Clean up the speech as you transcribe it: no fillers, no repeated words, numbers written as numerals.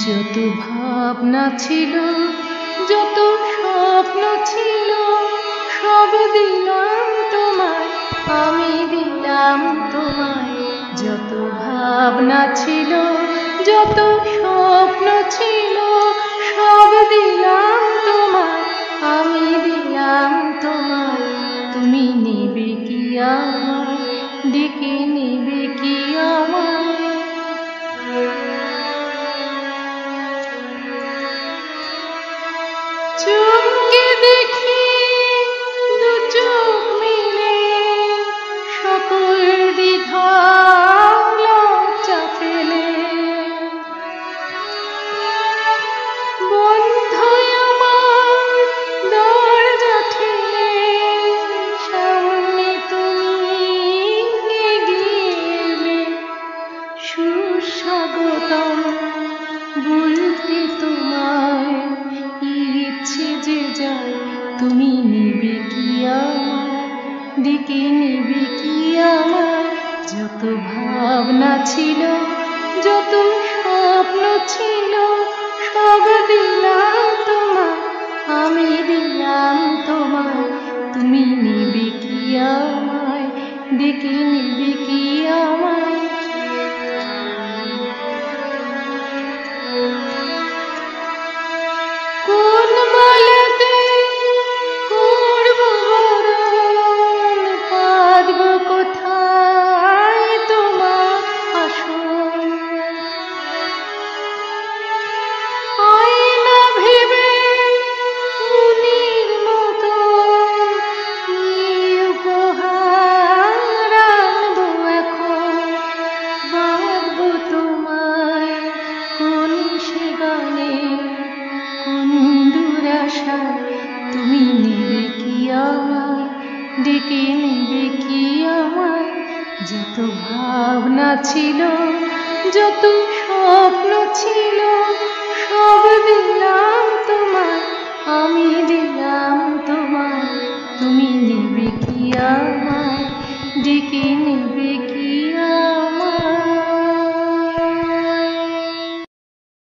যত ভাবনা ছিল, যত স্বপ্ন ছিল, সব দিলাম তোমায়, আমি দিলাম তোমায়। যত ভাবনা ছিল, যত স্বপ্ন ছিল, সব দিলাম তোমায়, আমি দিলাম তোমায়। তুমি নেবে কি আমায়, ডেকে নেবে কি আমায়? চমকে দেখি দু চোখ মিলে, সকল দ্বিধা লজ্জা ফেলে। বন্ধ আমার দরজা ঠেলে, সামনে তুমি এগিয়ে এলে। সুস্বাগতম বলতে তোমায় ইচ্ছে যে যায়, তুমি নেবে কি আমায়, ডেকে নেবে কি আমায়? যত ভাবনা ছিল, যত স্বপ্ন ছিল, সব দিলাম তোমায়, আমি দিলাম তোমায়। তুমি নেবে কি আমায়, ডেকে নেবে কি আমায়? কোন মালাতে করব বরণ, পাতব কোথায় তোমার আসন? আয়না ভেবে মুনির মতন কি উপহার আনবো এখন? বাঁধবো তোমায় কোন সে গানে, কোন দুরাশায়? তুমি নেবে কি আমায়, ডেকে নেবে কি আমায়? যত ভাবনা ছিল, যত স্বপ্ন ছিল, সব দিলাম তোমায়, আমি দিলাম তোমায়। তুমি নেবে কি আমায়, ডেকে নেবে কি